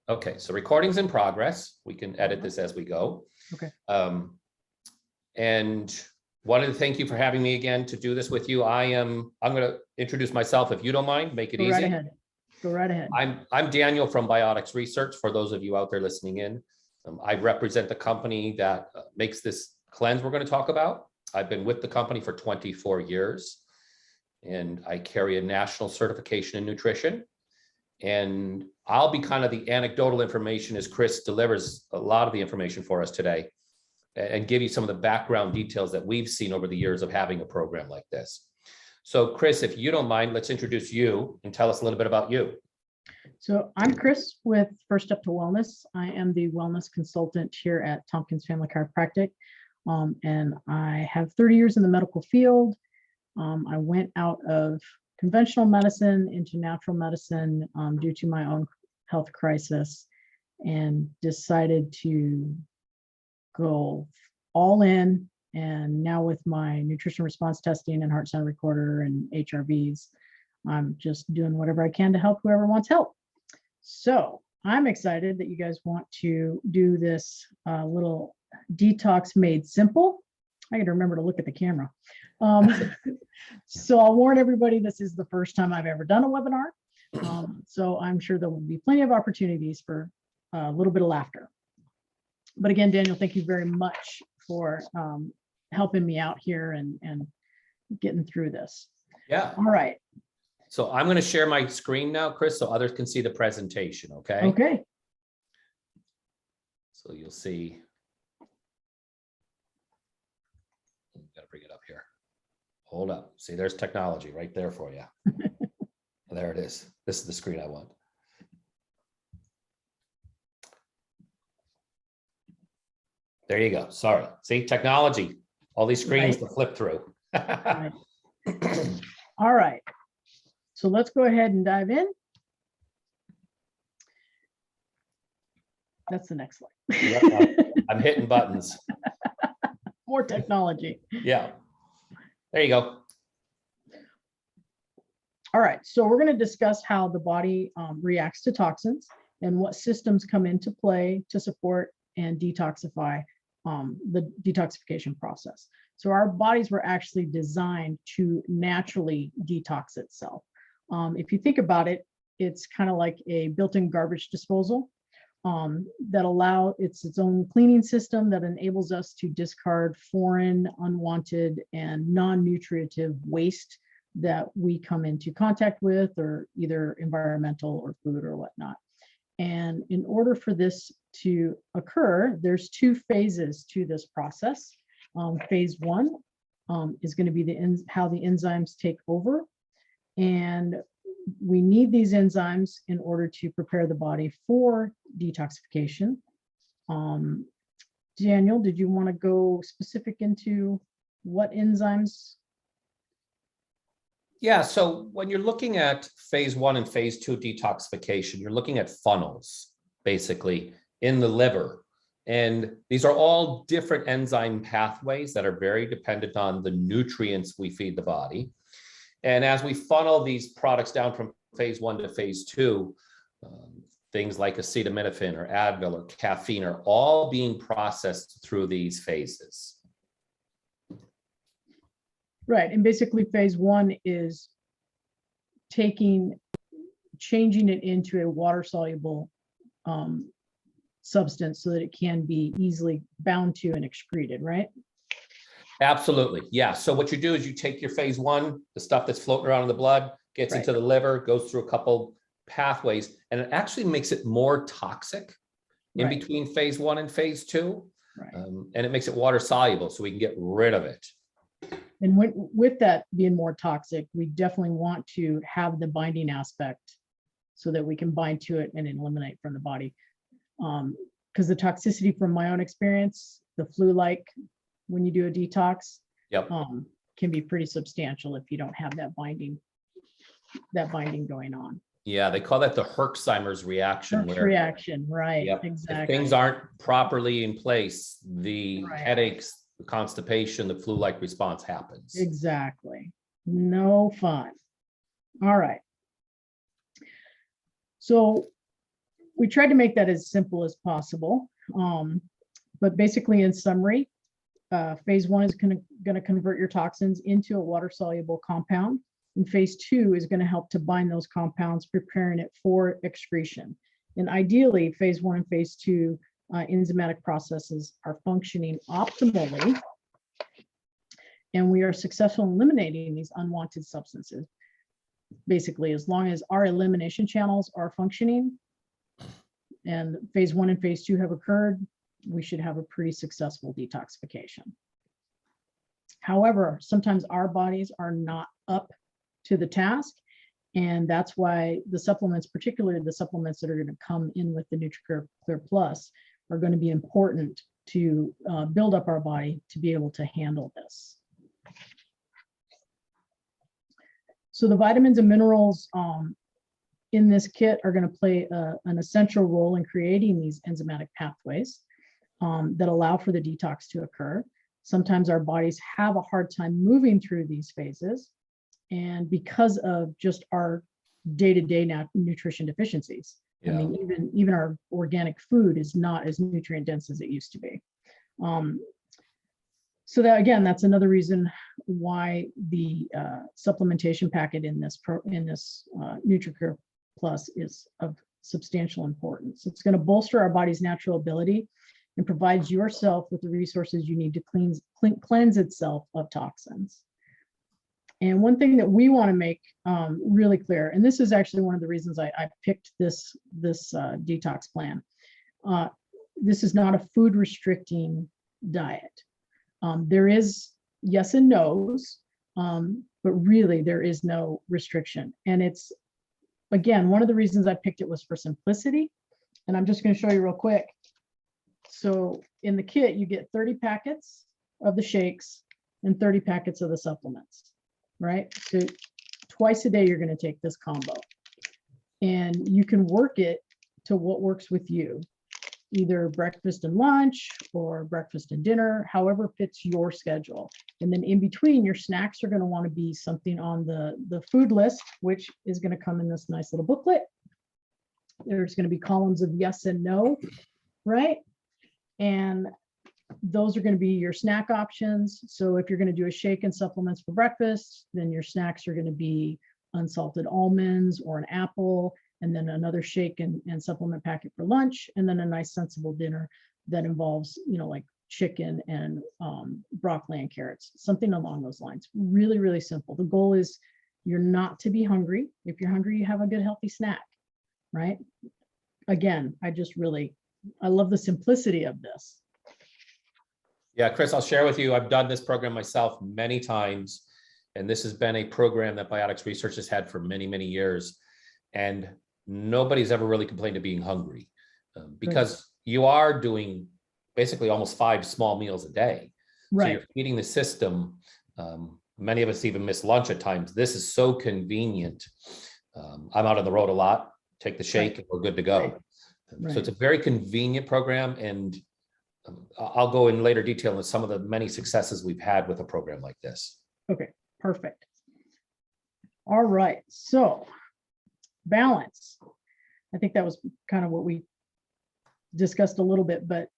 Okay, so recording's in progress. We can edit this as we go. Okay. And wanted to thank you for having me again to do this with you. I'm going to introduce myself, if you don't mind, make it Go easy. right ahead. Go right ahead. I'm Daniel from Biotics Research, for those of you out there listening in. I represent the company that makes this cleanse we're going to talk about. I've been with the company for 24 years, and I carry a national certification in nutrition. And I'll be kind of the anecdotal information as Chris delivers a lot of the information for us today, and give you some of the background details that we've seen over the years of having a program like this. So Chris, if you don't mind, let's introduce you and tell us a little bit about you. So I'm Chris with First Step to Wellness. I am the wellness consultant here at Tompkins Family Chiropractic. And I have 30 years in the medical field. I went out of conventional medicine into natural medicine due to my own health crisis, and decided to go all in. And now with my nutrition response testing and heart sound recorder and HRVs, I'm just doing whatever I can to help whoever wants help. So I'm excited that you guys want to do this little detox made simple. I got to remember to look at the camera. So I'll warn everybody, this is the first time I've ever done a webinar. So I'm sure there will be plenty of opportunities for a little bit of laughter. But again, Daniel, thank you very much for helping me out here and getting through this. Yeah. All right. So I'm going to share my screen now, Chris, so others can see the presentation. Okay. Okay. So you'll see. Got to bring it up here. Hold up. See, there's technology right there for you. There it is. This is the screen I want. There you go. Sorry. See, technology. All these screens to flip through. Right. All right. So let's go ahead and dive in. That's the next slide. Yep, I'm hitting buttons. More technology. Yeah. There you go. All right. So we're going to discuss how the body reacts to toxins and what systems come into play to support and detoxify the detoxification process. So our bodies were actually designed to naturally detox itself. If you think about it, it's kind of like a built-in garbage disposal that it's its own cleaning system that enables us to discard foreign, unwanted, and non-nutritive waste that we come into contact with, or either environmental or food or whatnot. And in order for this to occur, there's two phases to this process. Phase one is going to be how the enzymes take over. And we need these enzymes in order to prepare the body for detoxification. Daniel, did you want to go specific into what enzymes? Yeah, so when you're looking at phase one and phase two detoxification, you're looking at funnels, basically, in the liver. And these are all different enzyme pathways that are very dependent on the nutrients we feed the body. And as we funnel these products down from phase one to phase two, things like acetaminophen or Advil or caffeine are all being processed through these phases. Right. And basically phase one is changing it into a water-soluble substance so that it can be easily bound to and excreted, right? Absolutely. Yeah. So what you do is you take your phase one, the stuff that's floating around in the blood, gets into the liver, goes through a couple pathways, and it actually makes it more toxic in between phase one and phase two. Right. And it makes it water soluble so we can get rid of it. And with that being more toxic, we definitely want to have the binding aspect so that we can bind to it and eliminate from the body. Because the toxicity from my own experience, the flu-like, when you do a detox, can be pretty substantial if you don't have that binding going on. Yeah, they call that the Herxheimer's reaction. Reaction, right? Yep, exactly. if things aren't properly in place, the headaches, the constipation, the flu-like response happens. Exactly. No fun. All right. So we tried to make that as simple as possible. But basically, in summary, phase 1 is going to convert your toxins into a water-soluble compound. And phase 2 is going to help to bind those compounds, preparing it for excretion. And ideally, phase 1 and phase 2 enzymatic processes are functioning optimally, and we are successful in eliminating these unwanted substances. Basically, as long as our elimination channels are functioning and phase 1 and phase 2 have occurred, we should have a pretty successful detoxification. However, sometimes our bodies are not up to the task, and that's why the supplements, particularly the supplements that are going to come in with the NutriClear Plus, are going to be important to build up our body to be able to handle this. So the vitamins and minerals in this kit are going to play an essential role in creating these enzymatic pathways that allow for the detox to occur. Sometimes our bodies have a hard time moving through these phases, and because of just our day-to-day nutrition deficiencies. I mean, even our organic food is not as nutrient dense as it used to be. So that, again, that's another reason why the supplementation packet in this NutriClear Plus is of substantial importance. It's going to bolster our body's natural ability and provides yourself with the resources you need to cleanse itself of toxins. And one thing that we want to make really clear, and this is actually one of the reasons I picked this detox plan. This is not a food restricting diet. There is yes and no's, but really there is no restriction. And it's, again, one of the reasons I picked it was for simplicity. And I'm just going to show you real quick. So in the kit, you get 30 packets of the shakes and 30 packets of the supplements, right? So twice a day, you're going to take this combo. And you can work it to what works with you, either breakfast and lunch or breakfast and dinner, however fits your schedule. And then in between, your snacks are going to want to be something on the food list, which is going to come in this nice little booklet. There's going to be columns of yes and no, right? And those are going to be your snack options. So if you're going to do a shake and supplements for breakfast, then your snacks are going to be unsalted almonds or an apple, and then another shake and supplement packet for lunch, and then a nice sensible dinner that involves, like chicken and broccoli and carrots, something along those lines. Really, really simple. The goal is you're not to be hungry. If you're hungry, you have a good healthy snack, right? Again, I love the simplicity of this. Yeah, Chris, I'll share with you, I've done this program myself many times, and this has been a program that Biotics Research has had for many, many years. And nobody's ever really complained of being hungry because you are doing basically almost 5 small meals a day. Right. So you're feeding the system. Many of us even miss lunch at times. This is so convenient. I'm out on the road a lot, take the shake, and we're good to go. Right. So it's a very convenient program, and I'll go in later detail on some of the many successes we've had with a program like this. Okay, perfect. All right, so balance. I think that was kind of what we discussed a little bit, but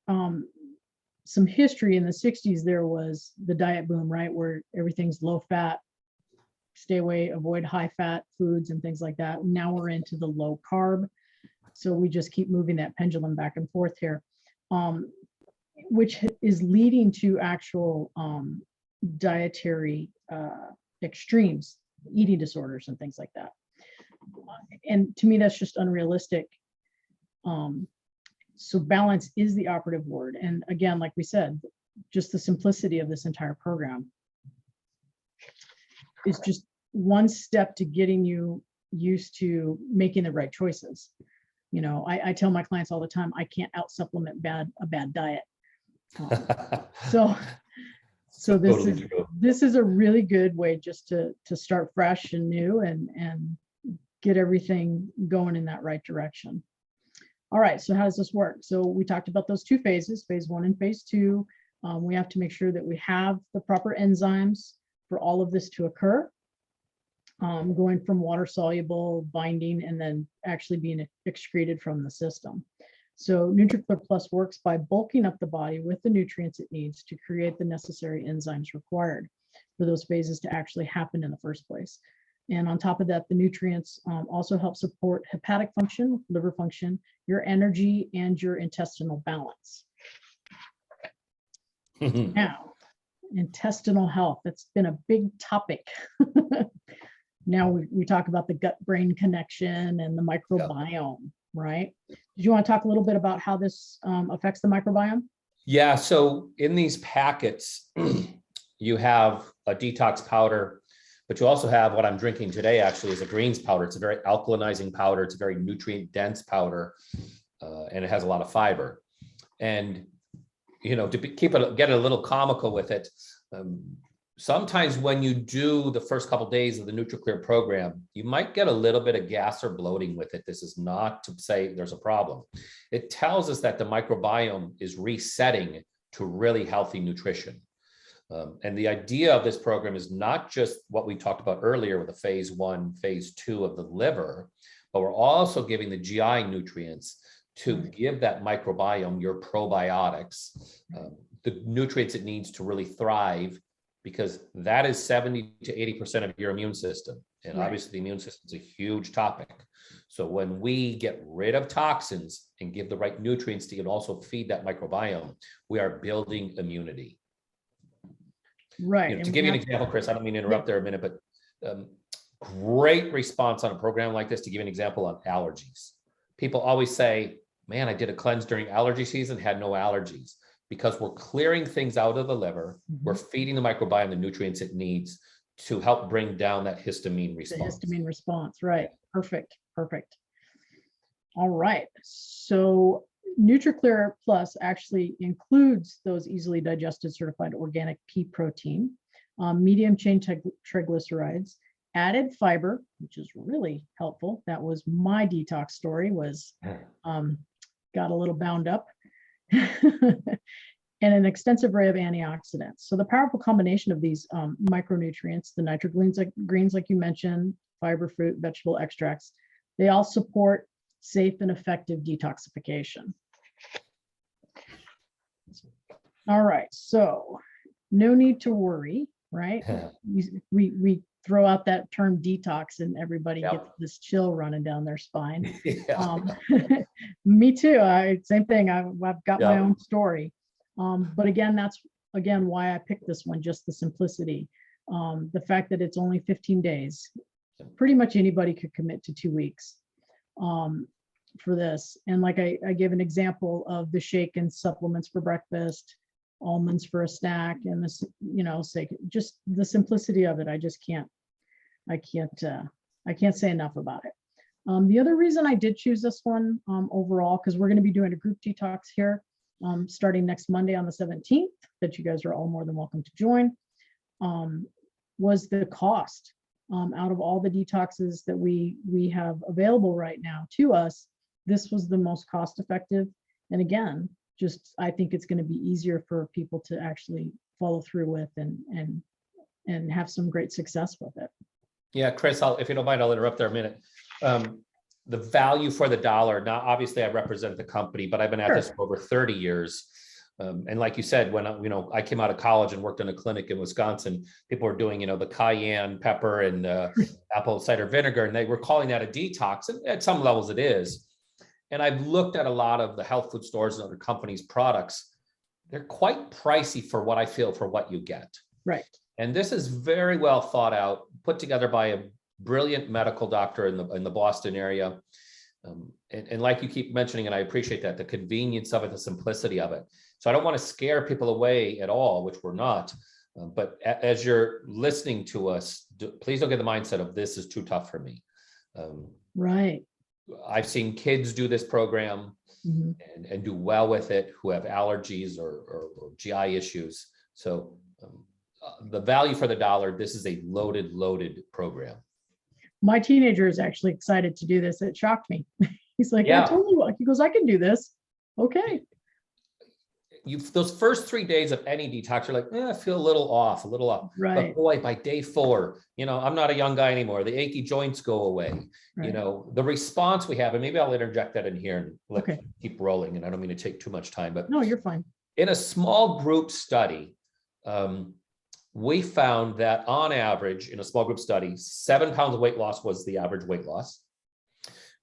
some history in the 60s, there was the diet boom, right? Where everything's low fat, stay away, avoid high fat foods and things like that. Now we're into the low carb. So we just keep moving that pendulum back and forth here, which is leading to actual dietary extremes, eating disorders and things like that. And to me, that's just unrealistic. So balance is the operative word. And again, like we said, just the simplicity of this entire program is just one step to getting you used to making the right choices. I tell my clients all the time, I can't out supplement a bad diet. So this is a really good way just to start fresh and new and get everything going in that right direction. All right, so how does this work? So we talked about those 2 phases, phase 1 and phase 2. We have to make sure that we have the proper enzymes for all of this to occur. going from water soluble, binding, and then actually being excreted from the system. So NutriClear Plus works by bulking up the body with the nutrients it needs to create the necessary enzymes required for those phases to actually happen in the first place. And on top of that, the nutrients also help support hepatic function, liver function, your energy, and your intestinal balance. Now, intestinal health, that's been a big topic. Now we talk about the gut-brain connection and the microbiome, right? Did you want to talk a little bit about how this affects the microbiome? Yeah, so in these packets, you have a detox powder, but you also have what I'm drinking today actually is a greens powder. It's a very alkalinizing powder. It's a very nutrient dense powder, and it has a lot of fiber. And, you know, to get a little comical with it, sometimes when you do the first couple of days of the NutriClear program, you might get a little bit of gas or bloating with it. This is not to say there's a problem. It tells us that the microbiome is resetting to really healthy nutrition. And the idea of this program is not just what we talked about earlier with the phase 1, phase 2 of the liver, but we're also giving the GI nutrients to give that microbiome, your probiotics, the nutrients it needs to really thrive, because that is 70 to 80% of your immune system. And obviously the immune system is a huge topic. So when we get rid of toxins and give the right nutrients to also feed that microbiome, we are building immunity. Right. You know, to give you an example, Chris, I don't mean to interrupt there a minute, but great response on a program like this. To give you an example on allergies. People always say, man, I did a cleanse during allergy season, had no allergies. Because we're clearing things out of the liver, we're feeding the microbiome the nutrients it needs to help bring down that histamine response. The histamine response, right. Perfect, perfect. All right, so NutriClear Plus actually includes those easily digested certified organic pea protein, medium chain triglycerides, added fiber, which is really helpful. That was my detox story, was got a little bound up. And an extensive array of antioxidants. So the powerful combination of these micronutrients, the NitroGreens, like you mentioned, fiber, fruit, vegetable extracts, they all support safe and effective detoxification. All right, so no need to worry, right? We throw out that term detox and everybody gets this chill running down their spine. Me too. Same thing. I've got my own story. But again, that's why I picked this one, just the simplicity. The fact that it's only 15 days. Pretty much anybody could commit to 2 weeks for this. And like I gave an example of the shake and supplements for breakfast, almonds for a snack, and this, you know, say just the simplicity of it. I can't say enough about it. The other reason I did choose this one overall, because we're going to be doing a group detox here starting next Monday on the 17th, that you guys are all more than welcome to join, was the cost. Out of all the detoxes that we have available right now to us, this was the most cost effective. And again, just I think it's going to be easier for people to actually follow through with and have some great success with it. Yeah, Chris, if you don't mind, I'll interrupt there a minute. The value for the dollar. Now, obviously, I represent the company, but I've been at this for over 30 years. And like you said, when I came out of college and worked in a clinic in Wisconsin, people were doing the cayenne pepper and apple cider vinegar, and they were calling that a detox. And at some levels, it is. And I've looked at a lot of the health food stores and other companies' products. They're quite pricey for what I feel for what you get. Right. And this is very well thought out, put together by a brilliant medical doctor in the Boston area. And like you keep mentioning, and I appreciate that, the convenience of it, the simplicity of it. So I don't want to scare people away at all, which we're not. But as you're listening to us, please don't get the mindset of this is too tough for me. Right. I've seen kids do this program and do well with it who have allergies or GI issues. So the value for the dollar, this is a loaded program. My teenager is actually excited to do this. It shocked me. He's like, I told you what. He goes, I can do this. Okay. those first 3 days of any detox, you're like, I feel a little off, Right. But boy, by day 4, I'm not a young guy anymore. The achy joints go away. Right. The response we have, and maybe I'll interject that in here and Okay. keep rolling. And I don't mean to take too much time, but No, you're fine. in a small group study, we found that on average, in a small group study, 7 pounds of weight loss was the average weight loss.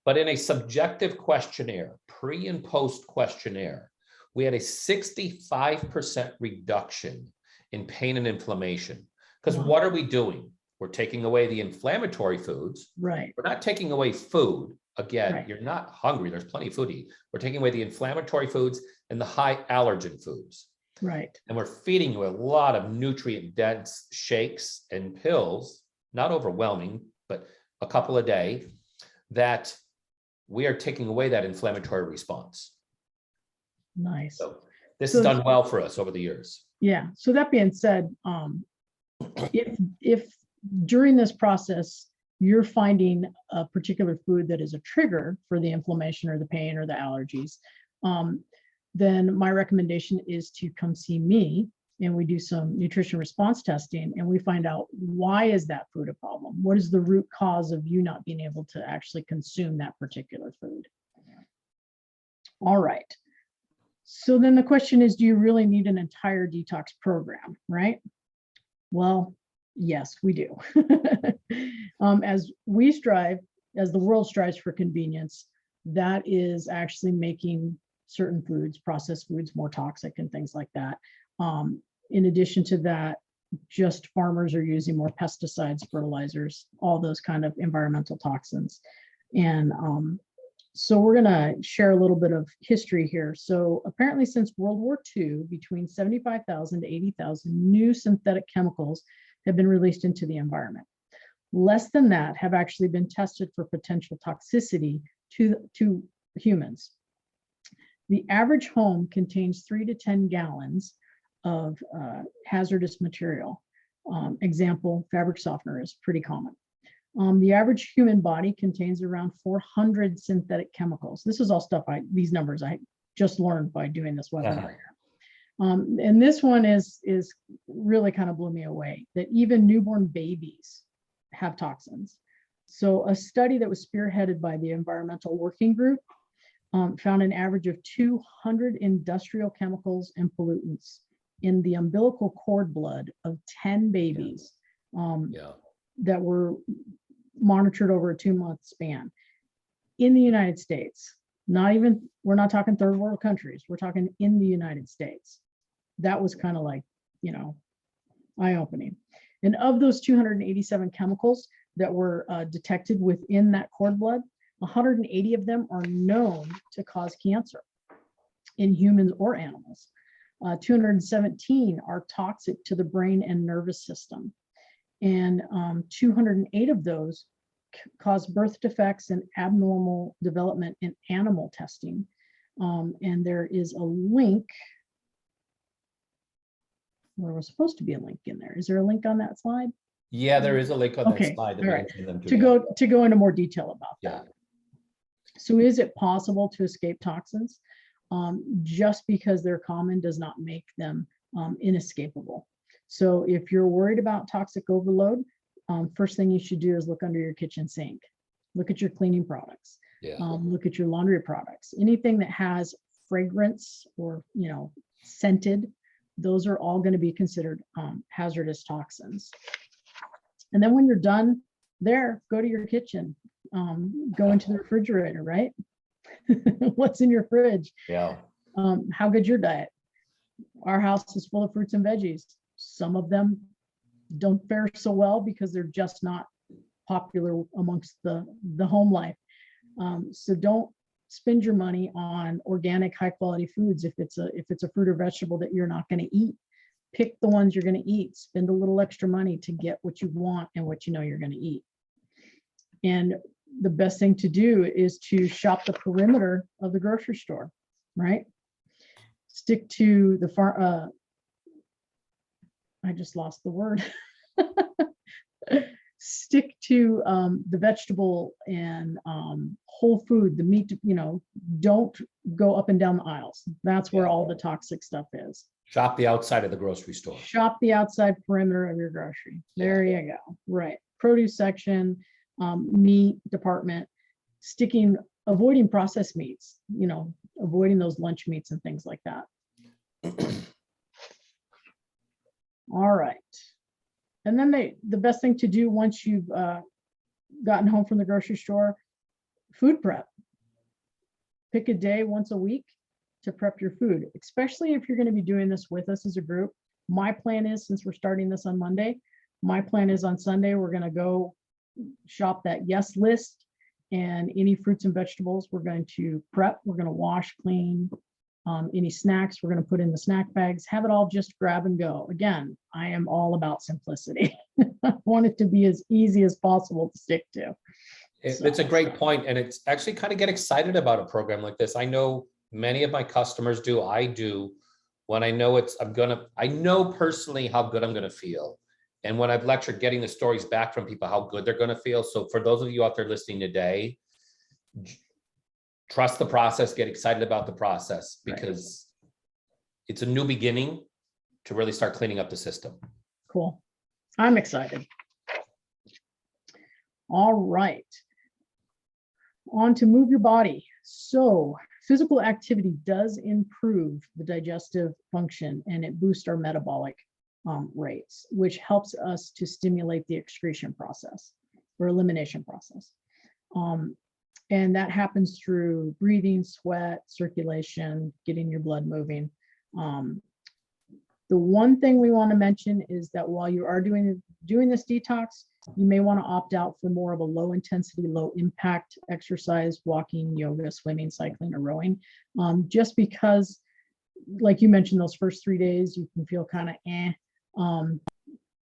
But in a subjective questionnaire, pre and post questionnaire, we had a 65% reduction in pain and inflammation. Because Wow. what are we doing? We're taking away the inflammatory foods. Right. We're not taking away food. Again, Right. you're not hungry. There's plenty of food to eat. We're taking away the inflammatory foods and the high allergen foods. Right. And we're feeding you a lot of nutrient dense shakes and pills, not overwhelming, but a couple a day, that we are taking away that inflammatory response. Nice. So this has done well for us over the years. Yeah. So that being said, if during this process you're finding a particular food that is a trigger for the inflammation or the pain or the allergies, then my recommendation is to come see me, and we do some nutrition response testing, and we find out, why is that food a problem? What is the root cause of you not being able to actually consume that particular food? All right. So then the question is, do you really need an entire detox program, right? Well, yes, we do. As the world strives for convenience, that is actually making certain foods, processed foods, more toxic and things like that. In addition to that, just farmers are using more pesticides, fertilizers, all those kind of environmental toxins. And so we're going to share a little bit of history here. So apparently since World War II, between 75,000 to 80,000 new synthetic chemicals have been released into the environment. Less than that have actually been tested for potential toxicity to humans. The average home contains 3 to 10 gallons of hazardous material. Example, fabric softener is pretty common. The average human body contains around 400 synthetic chemicals. This is all stuff these numbers I just learned by doing this webinar here. And this one is really kind of blew me away, that even newborn babies have toxins. So a study that was spearheaded by the Environmental Working Group found an average of 200 industrial chemicals and pollutants in the umbilical cord blood of 10 babies that were monitored over a 2-month span in the United States. We're not talking third world countries, we're talking in the United States. That was kind of like, eye-opening. And of those 287 chemicals that were detected within that cord blood, 180 of them are known to cause cancer in humans or animals. 217 are toxic to the brain and nervous system. And 208 of those cause birth defects and abnormal development in animal testing. And there is a link. There was supposed to be a link in there. Is there a link on that slide? Yeah, there is a link on that slide. All right. To go into more detail about that. So is it possible to escape toxins? Just because they're common does not make them inescapable. So if you're worried about toxic overload, first thing you should do is look under your kitchen sink. Look at your cleaning products. Look at your laundry products. Anything that has fragrance or scented, those are all going to be considered hazardous toxins. And then when you're done there, go to your kitchen, go into the refrigerator, right? What's in your fridge? How good's your diet? Our house is full of fruits and veggies. Some of them don't fare so well because they're just not popular amongst the home life. So don't spend your money on organic, high quality foods if it's a fruit or vegetable that you're not going to eat. Pick the ones you're going to eat. Spend a little extra money to get what you want and what you know you're going to eat. And the best thing to do is to shop the perimeter of the grocery store, right? Stick to the I just lost the word. stick to the vegetable and whole food, the meat, don't go up and down the aisles. That's where all the toxic stuff is. Shop the outside of the grocery store. Shop the outside perimeter of your grocery. There you go. Right. Produce section, meat department, avoiding processed meats, avoiding those lunch meats and things like that. All right. And then the best thing to do once you've gotten home from the grocery store, food prep. Pick a day once a week to prep your food, especially if you're going to be doing this with us as a group. My plan is, since we're starting this on Monday, my plan is on Sunday, we're going to go shop that yes list, and any fruits and vegetables we're going to prep. We're going to wash, clean. Any snacks we're going to put in the snack bags, have it all just grab and go. Again, I am all about simplicity. I want it to be as easy as possible to stick to. It's a great point, and it's actually kind of get excited about a program like this. I know many of my customers do. I do. When I know I know personally how good I'm going to feel. And when I've lectured, getting the stories back from people, how good they're going to feel. So for those of you out there listening today, trust the process, get excited about the process, because it's a new beginning to really start cleaning up the system. Cool. I'm excited. All right. On to move your body. So physical activity does improve the digestive function, and it boosts our metabolic rates, which helps us to stimulate the excretion process or elimination process. And that happens through breathing, sweat, circulation, getting your blood moving. The one thing we want to mention is that while you are doing this detox, you may want to opt out for more of a low intensity, low impact exercise, walking, yoga, swimming, cycling, or rowing. Just because, like you mentioned, those first 3 days, you can feel kind of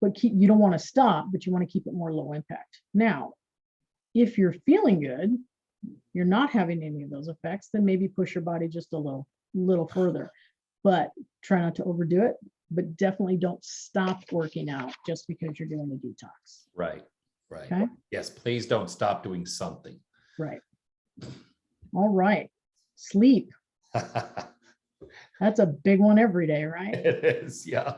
but you don't want to stop, but you want to keep it more low impact. Now, if you're feeling good, you're not having any of those effects, then maybe push your body just a little further, but try not to overdo it. But definitely don't stop working out just because you're doing a detox. Right. Okay. Yes, please don't stop doing something. Right. All right. Sleep. That's a big one every day, right? It is, yeah.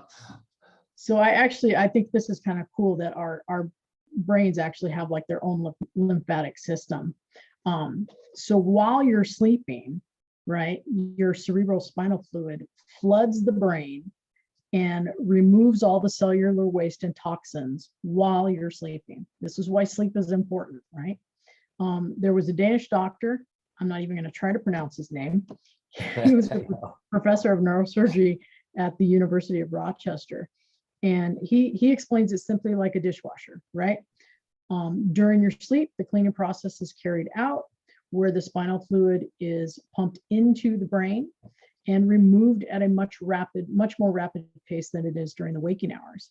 So I think this is kind of cool that our brains actually have like their own lymphatic system. So while you're sleeping, right, your cerebral spinal fluid floods the brain and removes all the cellular waste and toxins while you're sleeping. This is why sleep is important, right? There was a Danish doctor, I'm not even going to try to pronounce his name. He was a professor of neurosurgery at the University of Rochester. And he explains it simply like a dishwasher, right? During your sleep, the cleaning process is carried out where the spinal fluid is pumped into the brain and removed at a much more rapid pace than it is during the waking hours.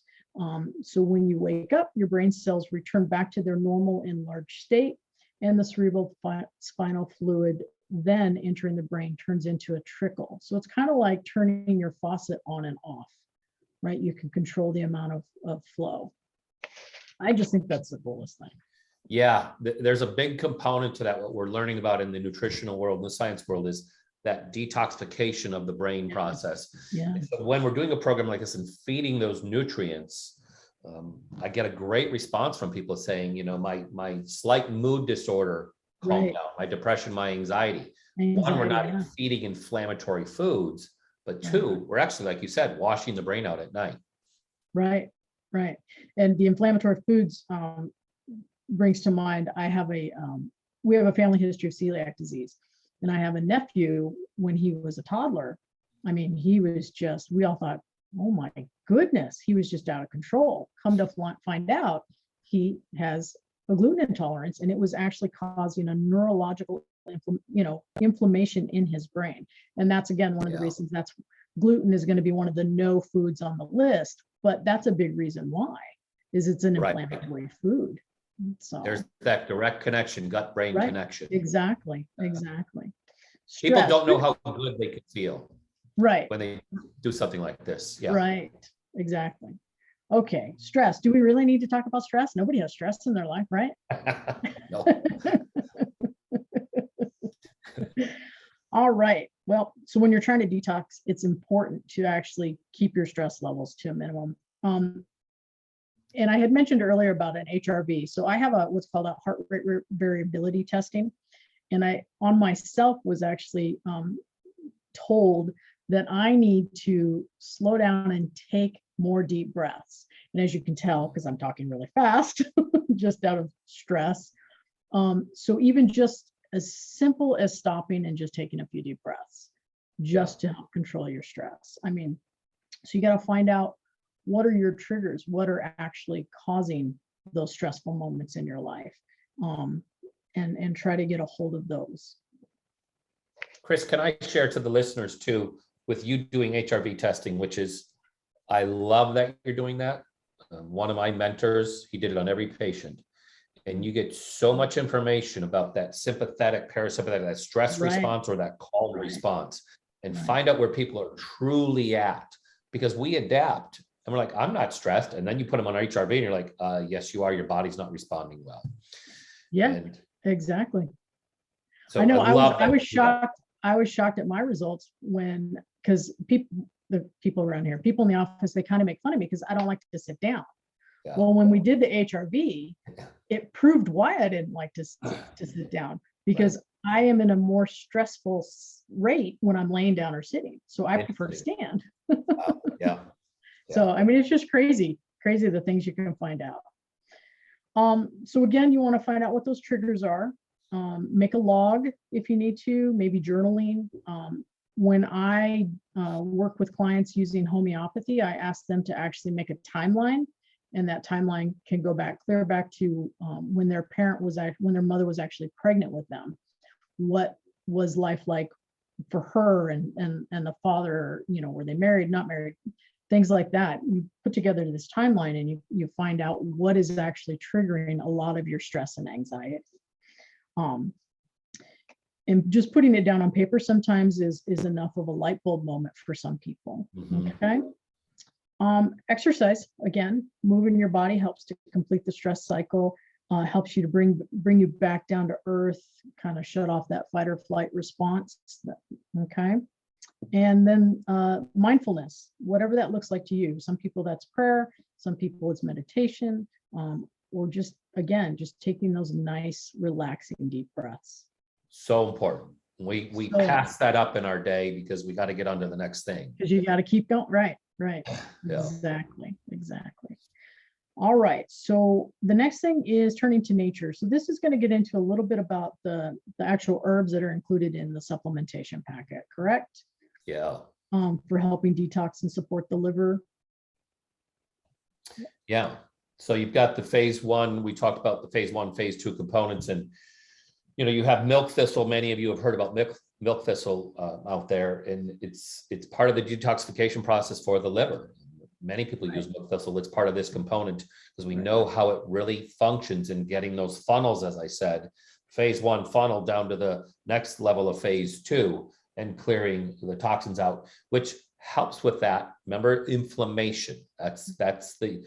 So when you wake up, your brain cells return back to their normal enlarged state, and the cerebral spinal fluid then entering the brain turns into a trickle. So it's kind of like turning your faucet on and off, right? You can control the amount of flow. I just think that's the coolest thing. Yeah, there's a big component to that. What we're learning about in the nutritional world, in the science world, is that detoxification of the brain process. Yeah. So when we're doing a program like this and feeding those nutrients, I get a great response from people saying, my slight mood disorder calmed down, my depression, my anxiety. One, we're not feeding inflammatory foods, but two, we're actually, like you said, washing the brain out at night. Right. And the inflammatory foods brings to mind, we have a family history of celiac disease. And I have a nephew, when he was a toddler, I mean, we all thought, oh my goodness, he was just out of control. Come to find out, he has a gluten intolerance, and it was actually causing a neurological inflammation in his brain. And that's, again, one of the reasons gluten is going to be one of the no foods on the list, but that's a big reason why, is it's an inflammatory food. So there's that direct connection, gut-brain connection. Exactly. People don't know how good they can feel when they do something like this. Right. Exactly. Okay, stress. Do we really need to talk about stress? Nobody has stress in their life, right? No. All right. Well, so when you're trying to detox, it's important to actually keep your stress levels to a minimum. And I had mentioned earlier about an HRV. So I have what's called a heart rate variability testing. And I, on myself, was actually told that I need to slow down and take more deep breaths. And as you can tell, because I'm talking really fast, just out of stress. So even just as simple as stopping and just taking a few deep breaths, just to help control your stress. I mean, so you got to find out, what are your triggers? What are actually causing those stressful moments in your life? And try to get a hold of those. Chris, can I share to the listeners too, with you doing HRV testing, which is, I love that you're doing that. One of my mentors, he did it on every patient. And you get so much information about that sympathetic, parasympathetic, that stress response or that calm response, and find out where people are truly at, because we adapt and we're like, I'm not stressed. And then you put them on HRV and you're like, yes, you are. Your body's not responding well. Yeah, exactly. So I know I was shocked. I was shocked at my results because the people around here, people in the office, they kind of make fun of me because I don't like to sit down. Yeah. Well, when we did the HRV, it proved why I didn't like to sit down, because I am in a more stressful rate when I'm laying down or sitting. So I prefer to stand. Wow. Yeah. So, I mean, it's just crazy the things you can find out. So again, you want to find out what those triggers are. Make a log if you need to, maybe journaling. When I work with clients using homeopathy, I ask them to actually make a timeline, and that timeline can go clear back to when their mother was actually pregnant with them. What was life like for her and the father? You know, were they married, not married? Things like that. You put together this timeline and you find out what is actually triggering a lot of your stress and anxiety. And just putting it down on paper sometimes is enough of a light bulb moment for some people. Okay. Exercise, again, moving your body helps to complete the stress cycle, helps you to bring you back down to earth, kind of shut off that fight or flight response. Okay. And then mindfulness, whatever that looks like to you. Some people that's prayer, some people it's meditation, or just taking those nice, relaxing, deep breaths. So important. We pass that up in our day because we got to get on to the next thing. Because you got to keep going. Right. Yeah. Exactly. All right. So the next thing is turning to nature. So this is going to get into a little bit about the actual herbs that are included in the supplementation packet, correct? Yeah. For helping detox and support the liver. Yeah. So you've got the phase one. We talked about the phase one, phase two components, and you have milk thistle. Many of you have heard about milk thistle out there, and it's part of the detoxification process for the liver. Many people use milk thistle. It's part of this component because we know how it really functions in getting those funnels, as I said, phase one funnel down to the next level of phase two and clearing the toxins out, which helps with that. Remember, inflammation. That's the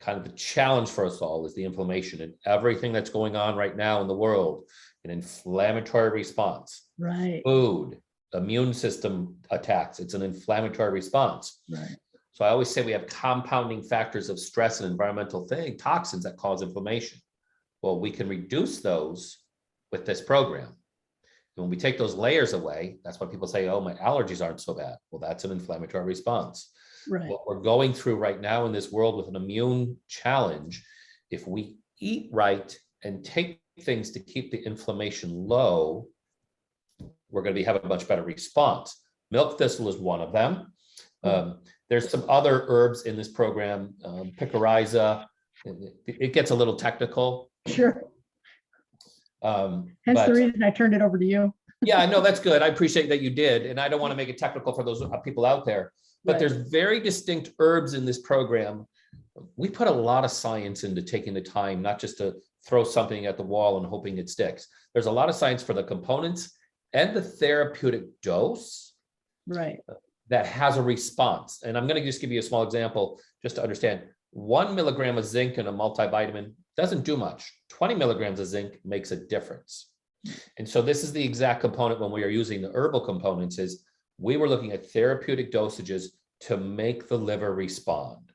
kind of the challenge for us all, is the inflammation, and everything that's going on right now in the world, an inflammatory response. Right. Food, immune system attacks. It's an inflammatory response. Right. So I always say we have compounding factors of stress and environmental toxins that cause inflammation. Well, we can reduce those with this program. And when we take those layers away, that's why people say, oh, my allergies aren't so bad. Well, that's an inflammatory response. Right. What we're going through right now in this world with an immune challenge, if we eat right and take things to keep the inflammation low, we're going to have a much better response. Milk thistle is one of them. There's some other herbs in this program, picoriza. It gets a little technical. Sure. Hence the reason I turned it over to you. Yeah, I know, that's good. I appreciate that you did. And I don't want to make it technical for those people out there, but there's very distinct herbs in this program. We put a lot of science into taking the time, not just to throw something at the wall and hoping it sticks. There's a lot of science for the components and the therapeutic dose. Right. That has a response. And I'm going to just give you a small example just to understand. 1 milligram of zinc in a multivitamin doesn't do much. 20 milligrams of zinc makes a difference. And so this is the exact component when we are using the herbal components is we were looking at therapeutic dosages to make the liver respond.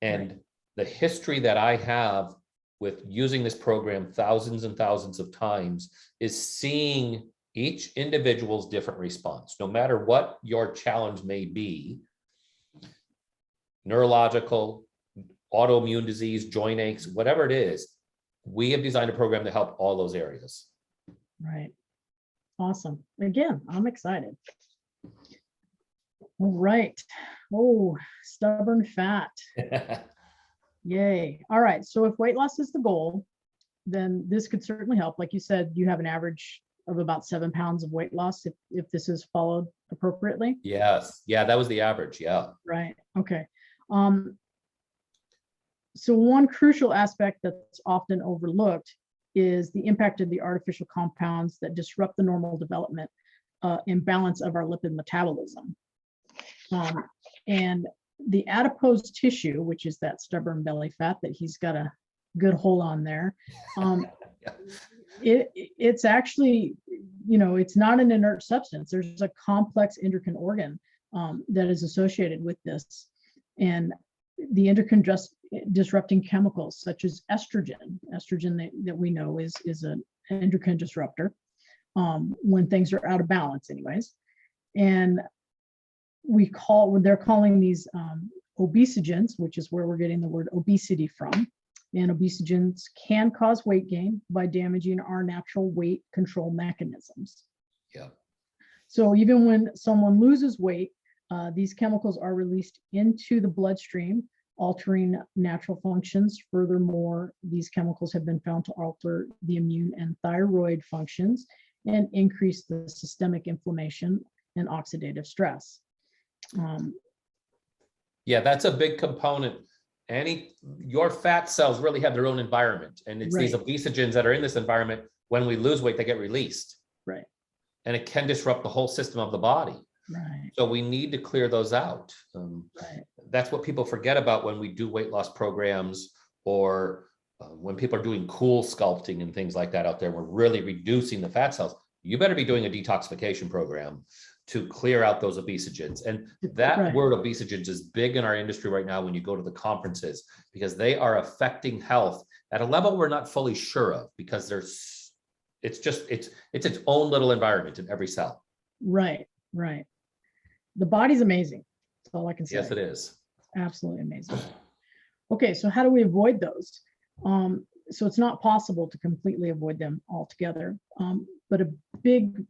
And the history that I have with using this program thousands and thousands of times is seeing each individual's different response, no matter what your challenge may be, neurological, autoimmune disease, joint aches, whatever it is, we have designed a program to help all those areas. Right. Awesome. Again, I'm excited. All right. Oh, stubborn fat. Yay. All right. So if weight loss is the goal, then this could certainly help. Like you said, you have an average of about 7 pounds of weight loss if this is followed appropriately. Yes. Yeah, that was the average. Yeah. Right. Okay. So one crucial aspect that's often overlooked is the impact of the artificial compounds that disrupt the normal development and balance of our lipid metabolism. And the adipose tissue, which is that stubborn belly fat that he's got a good hold on there, it's actually, it's not an inert substance. There's a complex endocrine organ that is associated with this. And the endocrine disrupting chemicals such as estrogen that we know is an endocrine disruptor when things are out of balance anyways. And they're calling these obesogens, which is where we're getting the word obesity from. And obesogens can cause weight gain by damaging our natural weight control mechanisms. Yeah. So even when someone loses weight, these chemicals are released into the bloodstream, altering natural functions. Furthermore, these chemicals have been found to alter the immune and thyroid functions and increase the systemic inflammation and oxidative stress. Yeah, that's a big component. Your fat cells really have their own environment, and it's these obesogens that are in this environment. When we lose weight, they get released. Right. And it can disrupt the whole system of the body. Right. So we need to clear those out. Right. That's what people forget about when we do weight loss programs, or when people are doing cool sculpting and things like that out there. We're really reducing the fat cells. You better be doing a detoxification program to clear out those obesogens. And that word obesogens is big in our industry right now when you go to the conferences, because they are affecting health at a level we're not fully sure of, because it's its own little environment in every cell. Right. Right. The body's amazing. That's all I can say. Yes, it is. Absolutely amazing. Okay, so how do we avoid those? So it's not possible to completely avoid them altogether. But a big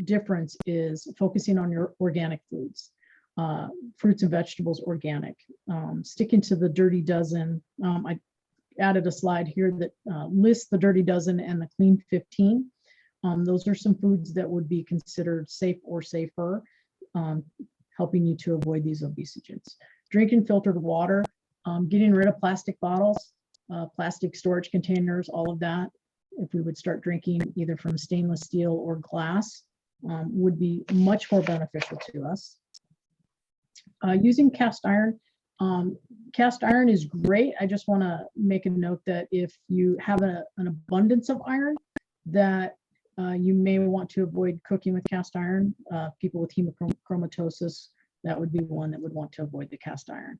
difference is focusing on your organic foods, fruits and vegetables, organic, sticking to the dirty dozen. I added a slide here that lists the dirty dozen and the clean 15. Those are some foods that would be considered safe or safer, helping you to avoid these obesogens. Drinking filtered water, getting rid of plastic bottles, plastic storage containers, all of that. If we would start drinking either from stainless steel or glass, would be much more beneficial to us. Using cast iron. Cast iron is great. I just want to make a note that if you have an abundance of iron, that you may want to avoid cooking with cast iron. People with hemochromatosis, that would be one that would want to avoid the cast iron.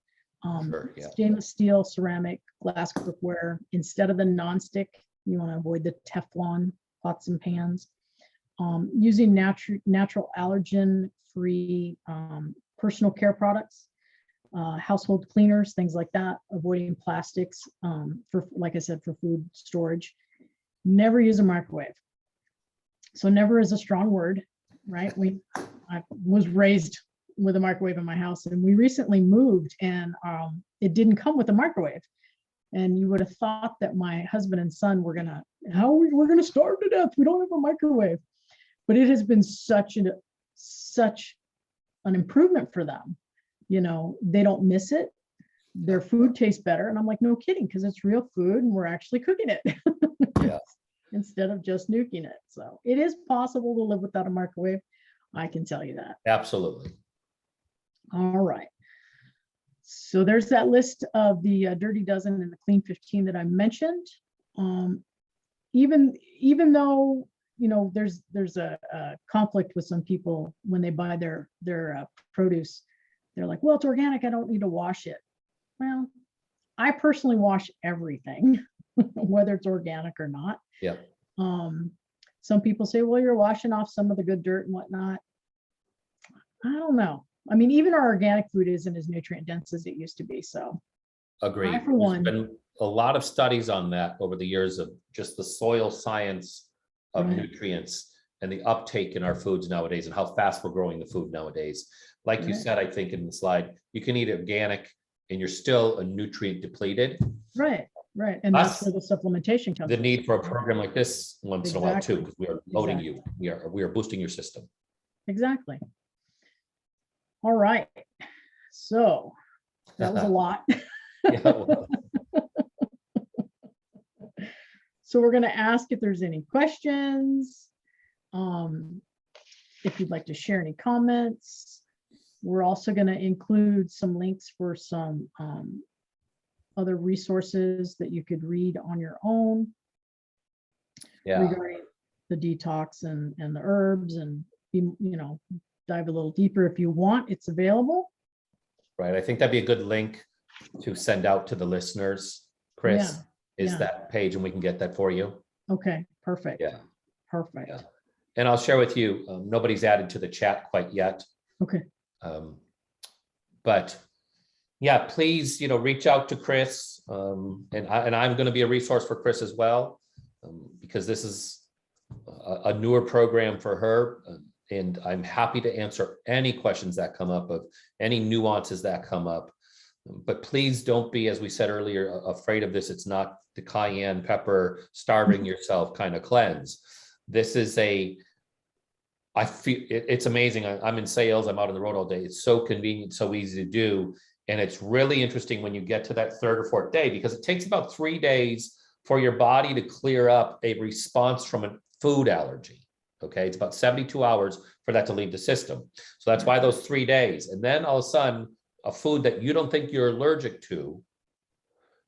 Sure, yeah. Stainless steel, ceramic, glass cookware. Instead of the nonstick, you want to avoid the Teflon pots and pans. Using natural allergen-free personal care products, household cleaners, things like that. Avoiding plastics for, like I said, for food storage. Never use a microwave. So never is a strong word, right? I was raised with a microwave in my house, and we recently moved, and it didn't come with a microwave. And you would have thought that my husband and son were gonna starve to death. We don't have a microwave. But it has been such an improvement for them. They don't miss it. Their food tastes better. And I'm like, no kidding, because it's real food and we're actually cooking it. Yeah. Instead of just nuking it. So it is possible to live without a microwave. I can tell you that. Absolutely. All right. So there's that list of the Dirty Dozen and the Clean 15 that I mentioned. Even though, you know, there's a conflict with some people when they buy their produce, they're like, well, it's organic, I don't need to wash it. Well, I personally wash everything, whether it's organic or not. Yeah. Some people say, well, you're washing off some of the good dirt and whatnot. I don't know. I mean, even our organic food isn't as nutrient dense as it used to be. So Agree. I, for one, There's been a lot of studies on that over the years of just the soil science of Right. nutrients and the uptake in our foods nowadays and how fast we're growing the food nowadays. Like you Right. said, I think in the slide, you can eat organic and you're still a nutrient depleted. right. And that's where the supplementation comes The in. need for a program like this once in a while too, Exactly. because we are loading you. We are boosting your system. Exactly. All right. So that was a lot. Yeah, well, So we're going to ask if there's any questions. If you'd like to share any comments. We're also going to include some links for some other resources that you could read on your own yeah. regarding the detox and the herbs, and you know, dive a little deeper if you want. It's available. Right. I think that'd be a good link to send out to the listeners, Chris, is yeah. that page, and we can get that for you. Okay, perfect. Yeah. Perfect. Yeah. And I'll share with you, nobody's added to the chat quite yet. Okay. But yeah, please, you know, reach out to Chris. And I'm going to be a resource for Chris as well, because this is a newer program for her. And I'm happy to answer any questions that come up, of any nuances that come up. But please don't be, as we said earlier, afraid of this. It's not the cayenne pepper, starving yourself kind of cleanse. This is I feel it's amazing. I'm in sales. I'm out on the road all day. It's so convenient, so easy to do. And it's really interesting when you get to that third or fourth day, because it takes about 3 days for your body to clear up a response from a food allergy. Okay. It's about 72 hours for that to leave the system. So that's why those 3 days. And then all of a sudden, a food that you don't think you're allergic to,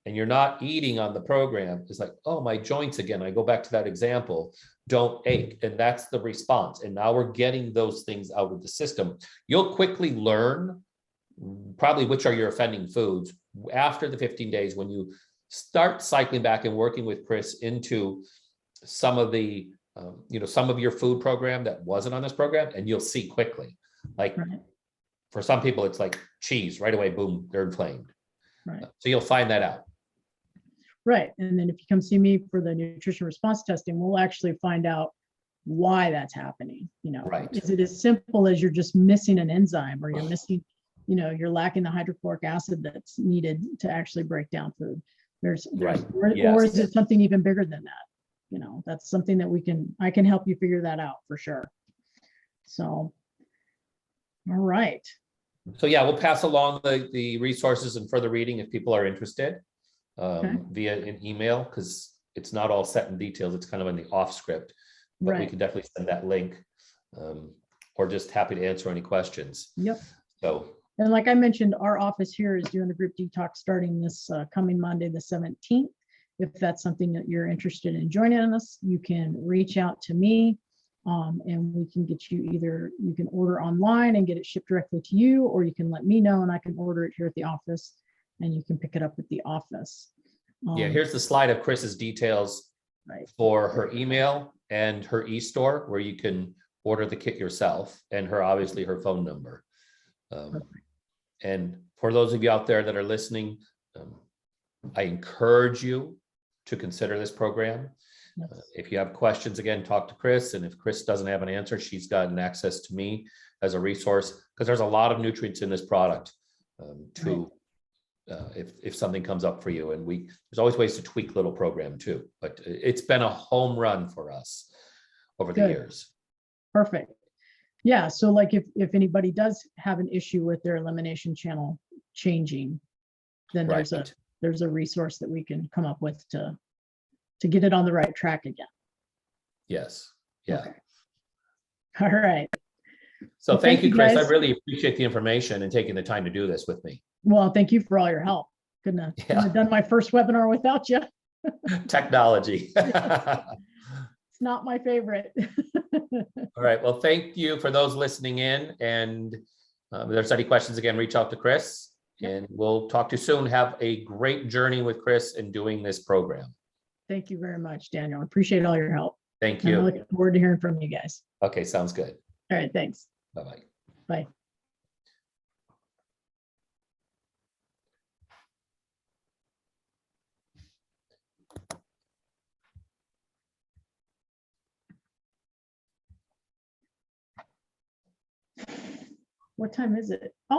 and you're not eating on the program, is like, oh, my joints again. I go back to that example, don't ache. And that's the response. And now we're getting those things out of the system. You'll quickly learn probably which are your offending foods after the 15 days, when you start cycling back and working with Chris into some of the, some of your food program that wasn't on this program, and you'll see quickly, like for some people, it's like cheese right away, boom, they're inflamed. Right. So you'll find that out. Right. And then if you come see me for the nutrition response testing, we'll actually find out why that's happening. You know, Right. Is it as simple as you're just missing an enzyme, or you're missing, you're lacking the hydrochloric acid that's needed to actually break down food? Right. Or Yes. is it something even bigger than that? That's something that I can help you figure that out for sure. So, all right. So yeah, we'll pass along the resources and further reading if people are interested via an email, because it's not all set in details. It's kind of in the off script, but we can definitely send that link, or just happy to answer any questions. Yep. So, and like I mentioned, our office here is doing a group detox starting this coming Monday, the 17th. If that's something that you're interested in joining us, you can reach out to me, and we can get you you can order online and get it shipped directly to you, or you can let me know and I can order it here at the office, and you can pick it up at the office. yeah, here's the slide of Chris's details for her email and her e-store, where you can order the kit yourself, and obviously her phone number. And for those of you out there that are listening, I encourage you to consider this program. If you have questions, again, talk to Chris. And if Chris doesn't have an answer, she's gotten access to me as a resource, because there's a lot of nutrients in this product if something comes up for you. And there's always ways to tweak little program too, but it's been a home run for us over the years. Perfect. Yeah. So like if anybody does have an issue with their elimination channel changing, then there's a resource that we can come up with to get it on the right track again. Yes. Yeah. Okay. All right. So Well, thank you, Chris. I guys. really appreciate the information and taking the time to do this with me. Well, thank you for all your help. Couldn't have done my first webinar without you. Technology. It's not my favorite. All right. Well, thank you for those listening in. And if there's any questions, again, reach out to Chris. Yep. And we'll talk to you soon. Have a great journey with Chris in doing this program. Thank you very much, Daniel. I appreciate all your help. Thank I'm you. looking forward to hearing from you guys. Okay, sounds good. All right, thanks. Bye-bye. Bye. What time is it? Oh.